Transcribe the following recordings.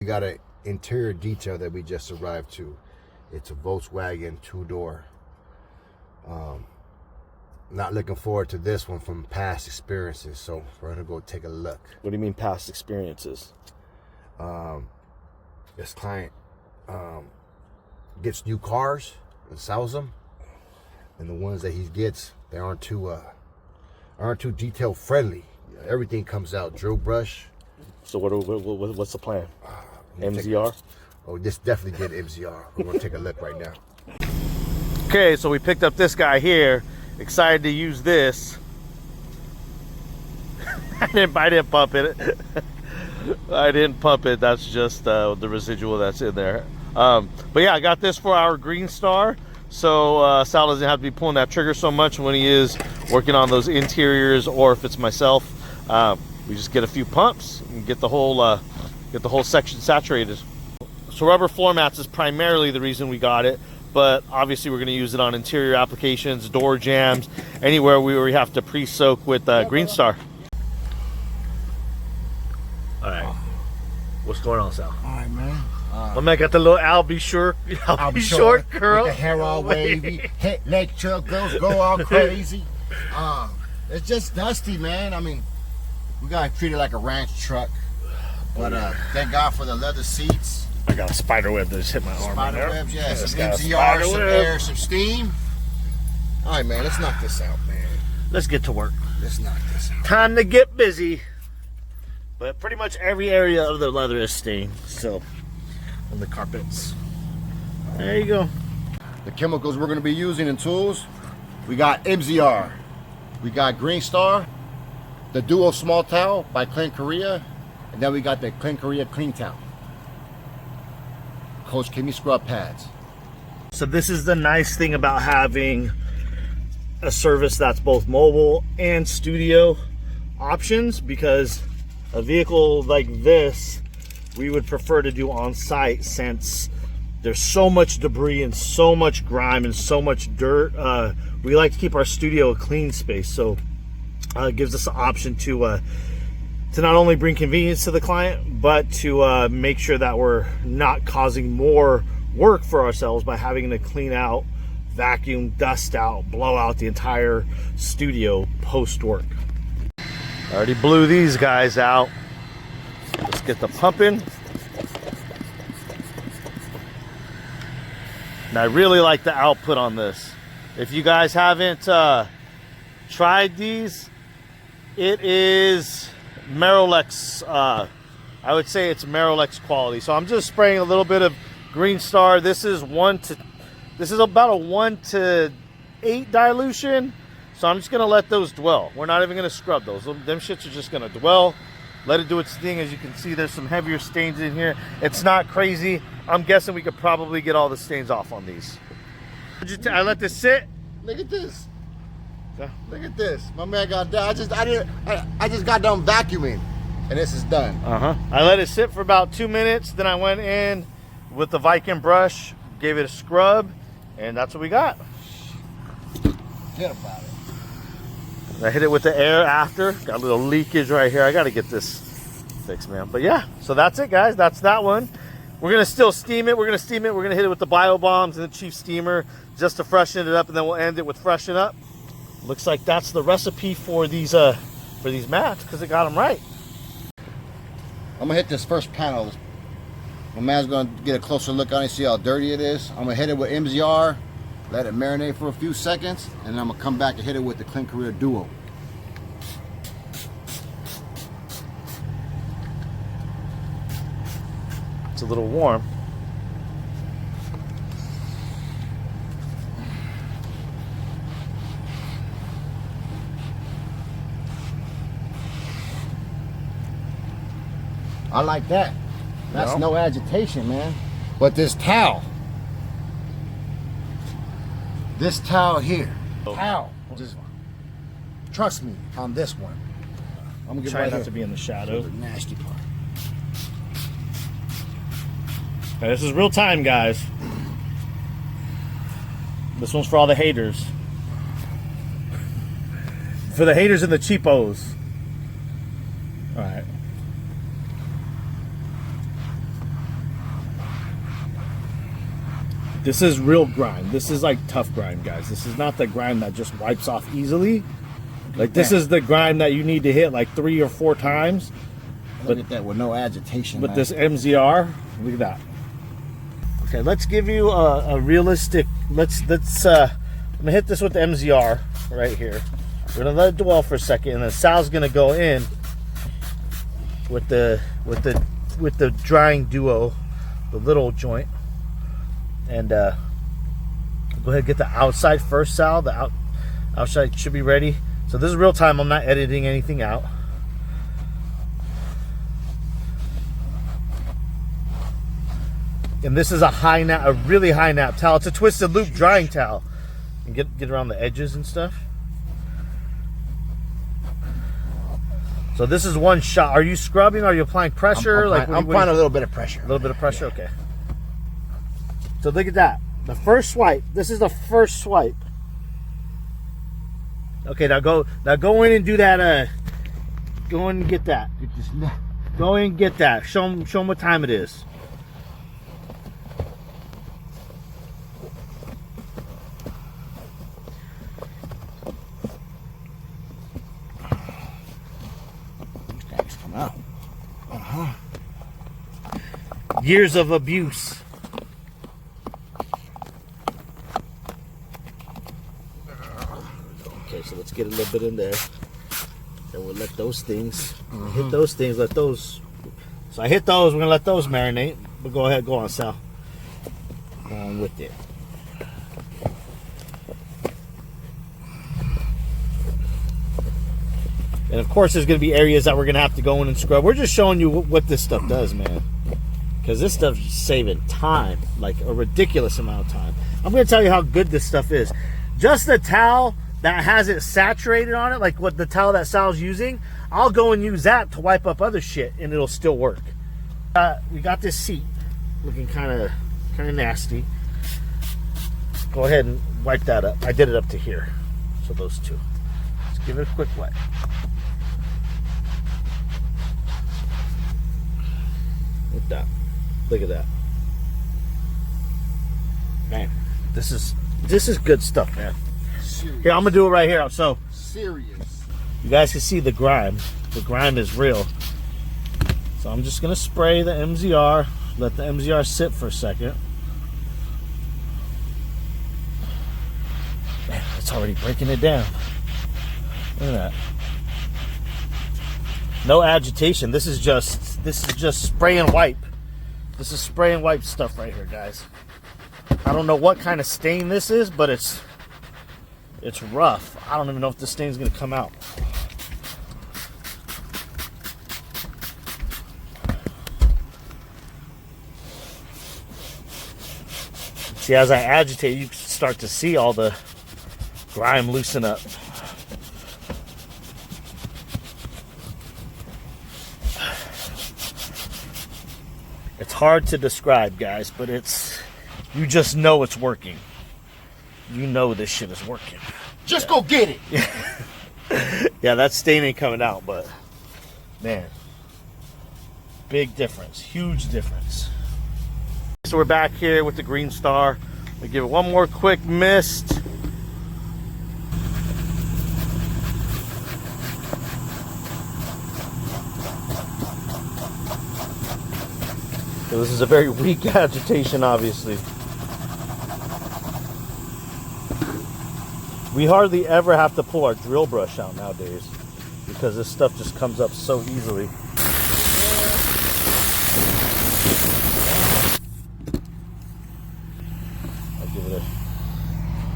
We got an interior detail that we just arrived to. It's a Volkswagen 2-door. Not looking forward to this one from past experiences, so we're gonna go take a look. What do you mean past experiences? This client gets new cars and sells them, and the ones that he gets, they aren't too detail friendly. Everything comes out drill brush. So what's the plan? MZR? This definitely did MZR. We're gonna take a look right now. Okay, so we picked up this guy here. Excited to use this. I didn't pump it. I didn't pump it. That's just the residual that's in there. But yeah, I got this for our Green Star, so Sal doesn't have to be pulling that trigger so much when he is working on those interiors, or if it's myself, we just get a few pumps and get the whole section saturated. So rubber floor mats is primarily the reason we got it, but obviously we're going to use it on interior applications, door jambs, anywhere where we have to pre-soak with Green Star. All right, what's going on, Sal? All right, man. My man got the little Albie short curl. With the hair all wavy, leg chuck girls go all crazy. It's just dusty, man. I mean, we gotta treat it like a ranch truck. But thank God for the leather seats. I got a spider web that just hit my arm. Spider right webs, there. yeah. Some Got a MZR, spider some web. air, some steam. All right, man. Let's knock this out, man. Let's get to work. Let's knock this out. Time to get busy. But pretty much every area of the leather is stained, so, and the carpets. There you go. The chemicals we're going to be using in tools, we got MZR, we got Green Star, the Duo Small Towel by Clean Korea, and then we got the Clean Korea Clean Towel. Coach Kimmy scrub pads. So this is the nice thing about having a service that's both mobile and studio options, because a vehicle like this we would prefer to do on site, since there's so much debris and so much grime and so much dirt. We like to keep our studio a clean space, so it gives us the option to not only bring convenience to the client, but to make sure that we're not causing more work for ourselves by having to clean out, vacuum, dust out, blow out the entire studio post work. I already blew these guys out. Let's get the pumping. And I really like the output on this. If you guys haven't tried these, it is Marolex. I would say it's Marolex quality. So I'm just spraying a little bit of Green Star. This is about a 1:8 dilution. So I'm just gonna let those dwell. We're not even gonna scrub those. Them shits are just gonna dwell. Let it do its thing. As you can see, there's some heavier stains in here. It's not crazy. I'm guessing we could probably get all the stains off on these. I let this sit. Look at this. Look at this. My man got done. I just got done vacuuming, and this is done. I let it sit for about 2 minutes. Then I went in with the Viking brush, gave it a scrub, and that's what we got. Forget about it. I hit it with the air after. Got a little leakage right here. I got to get this fixed, man. But yeah, so that's it, guys. That's that one. We're going to still steam it. We're going to steam it. We're going to hit it with the Bio Bombs and the Chief Steamer just to freshen it up, and then we'll end it with Freshen Up. Looks like that's the recipe for these mats, because it got them right. I'm going to hit this first panel. My man's going to get a closer look on it, see how dirty it is. I'm going to hit it with MZR. Let it marinate for a few seconds, and then I'm gonna come back and hit it with the Clean Korea Duo. It's a little warm. I like that. That's no agitation, man. But this towel here, just trust me on this one. I'm gonna get Try right not here. to be in the shadow. The nasty part. Okay, this is real time, guys. This one's for all the haters. For the haters and the cheapos. All right. This is real grime. This is like tough grime, guys. This is not the grime that just wipes off easily. Like this is the grime that you need to hit like 3 or 4 times. Look at that with no agitation. With man. this MZR, look at that. Okay, let's give you a realistic. Let's. I'm gonna hit this with the MZR right here. We're gonna let it dwell for a second, and then Sal's gonna go in with the drying duo, the little joint, and go ahead and get the outside first, Sal. The outside should be ready. So this is real time. I'm not editing anything out. And this is a really high nap towel. It's a twisted loop drying towel. And get around the edges and stuff. So this is one shot. Are you scrubbing? Are you applying pressure? I'm applying a little bit of pressure. A little bit of pressure. Okay. So look at that. The first swipe. This is the first swipe. Okay, now go in and do that. Go in and get that. Go in and get that. Show them what time it is. Years of abuse. Okay, so let's get a little bit in there. Then we'll let those things hit those things. Let those. So I hit those. We're gonna let those marinate. But go ahead, go on, Sal. Go on with it. And of course, there's going to be areas that we're going to have to go in and scrub. We're just showing you what this stuff does, man. Because this stuff's saving time, like a ridiculous amount of time. I'm going to tell you how good this stuff is. Just the towel that has it saturated on it, like what the towel that Sal's using, I'll go and use that to wipe up other shit, and it'll still work. We got this seat looking kind of nasty. Go ahead and wipe that up. I did it up to here, so those two. Let's give it a quick wipe. Look at that. Look at that. Man, this is good stuff, man. Serious. Here, I'm gonna do it right here. So Serious. you guys can see the grime. The grime is real. So I'm just gonna spray the MZR. Let the MZR sit for a second. Man, it's already breaking it down. Look at that. No agitation. This is just spray and wipe. This is spray and wipe stuff right here, guys. I don't know what kind of stain this is, but it's rough. I don't even know if the stain's gonna come out. See, as I agitate, you start to see all the grime loosen up. It's hard to describe, guys, but you just know it's working. You know this shit is working. Just go get it. Yeah, that stain ain't coming out, but man, big difference, huge difference. So we're back here with the Green Star. We give it one more quick mist. So this is a very weak agitation, obviously. We hardly ever have to pull our drill brush out nowadays because this stuff just comes up so easily. I'll give it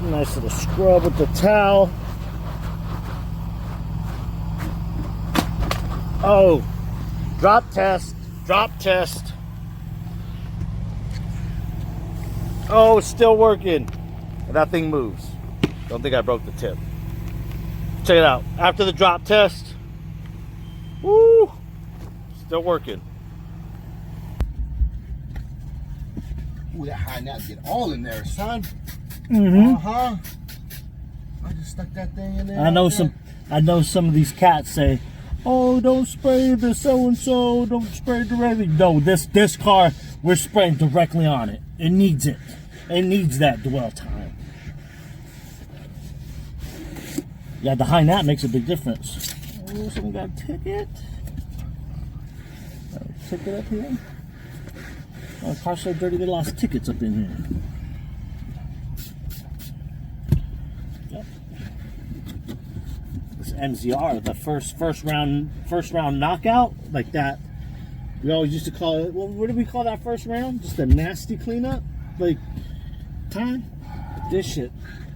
a nice little scrub with the towel. Oh, drop test, drop test. Oh, it's still working. And that thing moves. Don't think I broke the tip. Check it out. After the drop test, woo, still working. Ooh, that high nap get all in there, son. Mm-hmm. Uh-huh. I just stuck that thing in there. I know some of these cats say, "Oh, don't spray the so-and-so, don't spray directly." No, this car, we're spraying directly on it. It needs it. It needs that dwell time. Yeah, behind that makes a big difference. Oh, someone got a ticket. Got a ticket up here. Oh, car's so dirty they lost tickets up in here. Yep. This MZR, the first round knockout, like that. We always used to call it. Well, what did we call that first round? Just a nasty cleanup, like time. This shit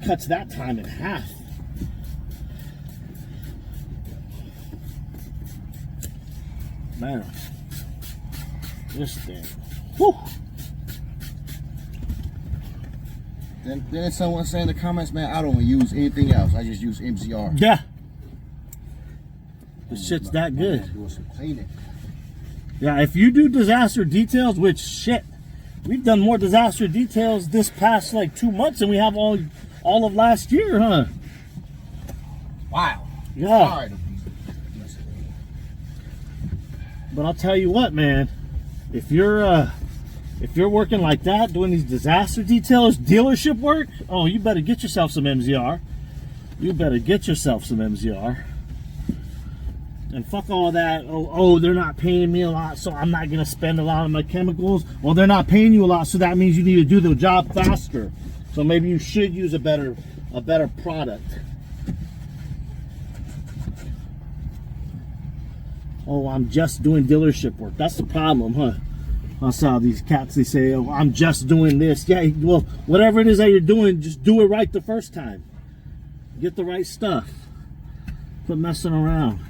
cuts that time in half. Man, this thing. Whew. Then someone saying in the comments, man, I don't use anything else. I just use MZR. Yeah. This shit's that good. Doing some cleaning. Yeah, if you do disaster details, which shit, we've done more disaster details this past like 2 months than we have all of last year, huh? Wow. Yeah. All right. But I'll tell you what, man, if you're working like that, doing these disaster details, dealership work, oh, you better get yourself some MZR. You better get yourself some MZR. And fuck all that, oh, they're not paying me a lot, so I'm not gonna spend a lot on my chemicals. Well, they're not paying you a lot, so that means you need to do the job faster. So maybe you should use a better product. Oh, I'm just doing dealership work. That's the problem, huh? I saw these cats, they say, oh, I'm just doing this. Yeah, well, whatever it is that you're doing, just do it right the first time. Get the right stuff. Quit messing around.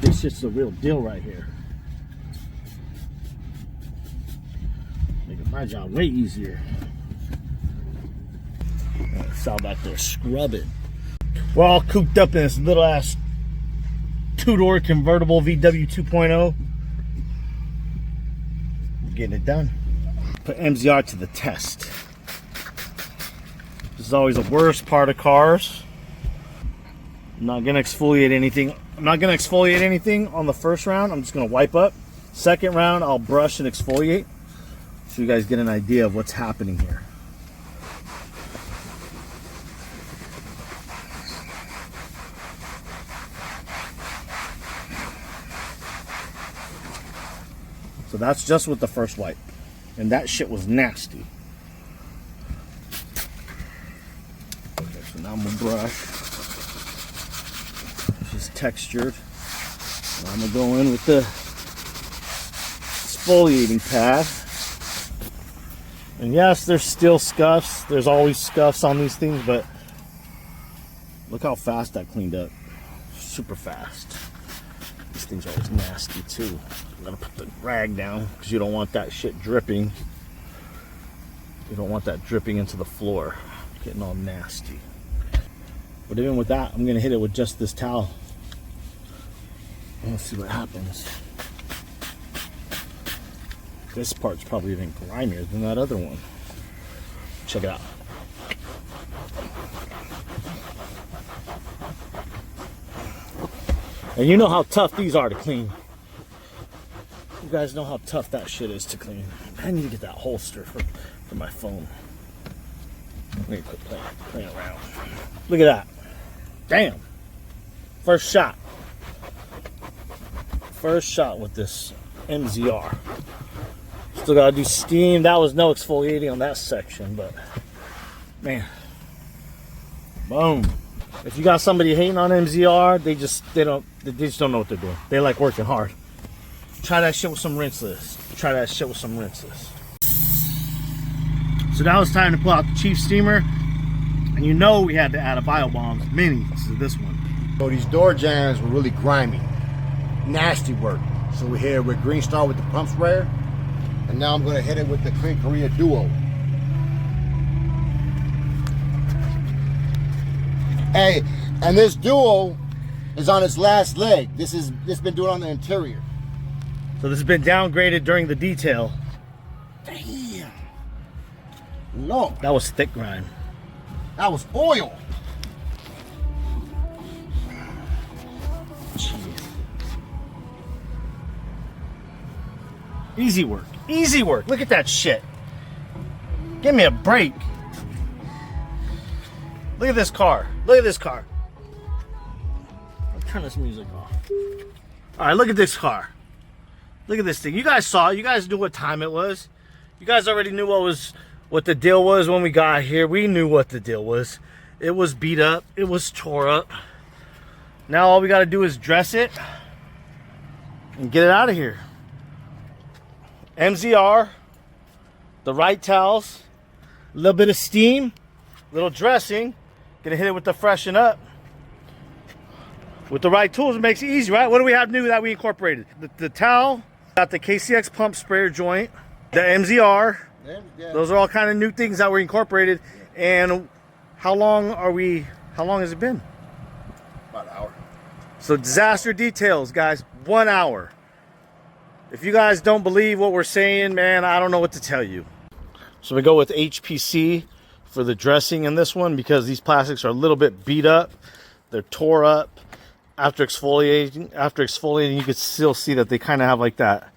This shit's the real deal right here. Making my job way easier. Sal back there scrubbing. We're all cooped up in this little ass two-door convertible VW 2.0. Getting it done. Put MZR to the test. This is always the worst part of cars. I'm not gonna exfoliate anything. I'm not gonna exfoliate anything on the first round. I'm just gonna wipe up. Second round, I'll brush and exfoliate, so you guys get an idea of what's happening here. So that's just with the first wipe. And that shit was nasty. Okay, so now I'm gonna brush. It's just textured. And I'm gonna go in with the exfoliating pad. And yes, there's still scuffs. There's always scuffs on these things, but look how fast that cleaned up. Super fast. These things are always nasty too. I'm gonna put the rag down because you don't want that shit dripping. You don't want that dripping into the floor, getting all nasty. But even with that, I'm gonna hit it with just this towel. Let's see what happens. This part's probably even grimier than that other one. Check it out. And you know how tough these are to clean. You guys know how tough that shit is to clean. I need to get that holster for my phone. Let me quit playing around. Look at that. Damn. First shot. First shot with this MZR. Still gotta do steam. That was no exfoliating on that section, but man. Boom. If you got somebody hating on MZR, they just don't know what they're doing. They like working hard. Try that shit with some rinseless. Try that shit with some rinseless. So now it's time to pull out the Chief steamer. And you know we had to add a BioBombs mini to this one. So these door jams were really grimy. Nasty work. So we're here with Green Star with the pump sprayer. And now I'm gonna hit it with the Clean Korea Duo. Hey, and this Duo is on its last leg. This been doing on the interior. So this has been downgraded during the detail. Damn. No. That was thick grime. That was oil. Jeez. Easy work. Easy work. Look at that shit. Give me a break. Look at this car. Look at this car. Let's turn this music off. All right, look at this car. Look at this thing. You guys saw it. You guys knew what time it was. You guys already knew what the deal was when we got here. We knew what the deal was. It was beat up. It was tore up. Now all we got to do is dress it and get it out of here. MZR, the right towels, a little bit of steam, little dressing. Gonna hit it with the freshen up. With the right tools, it makes it easy, right? What do we have new that we incorporated? The towel, got the KCX pump sprayer joint, the MZR. Yeah. Those are all kind of new things that were incorporated. And how long has it been? About an hour. So disaster details, guys, 1 hour. If you guys don't believe what we're saying, man, I don't know what to tell you. So we go with HPC for the dressing in this one because these plastics are a little bit beat up. They're tore up. After exfoliating, you can still see that they kind of have like that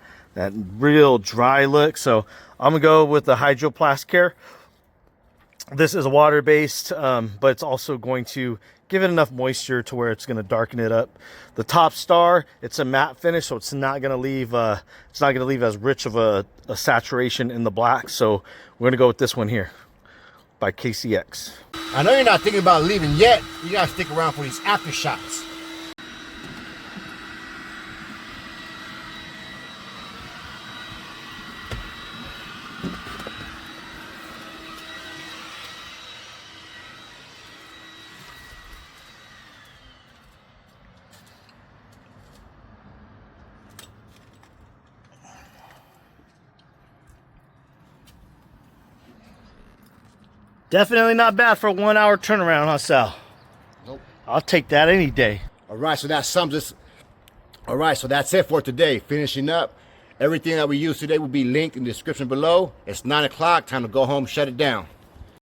real dry look. So I'm gonna go with the Hydroplascare. This is water-based, but it's also going to give it enough moisture to where it's going to darken it up. The Top Star, it's a matte finish, so it's not going to leave as rich of a saturation in the black. So we're going to go with this one here by KCX. I know you're not thinking about leaving yet. You gotta stick around for these aftershocks. Definitely not bad for a 1 hour turnaround, huh, Sal? Nope. I'll take that any day. All right, so that sums us. All right, so that's it for today. Finishing up. Everything that we used today will be linked in the description below. It's 9 o'clock. Time to go home, shut it down.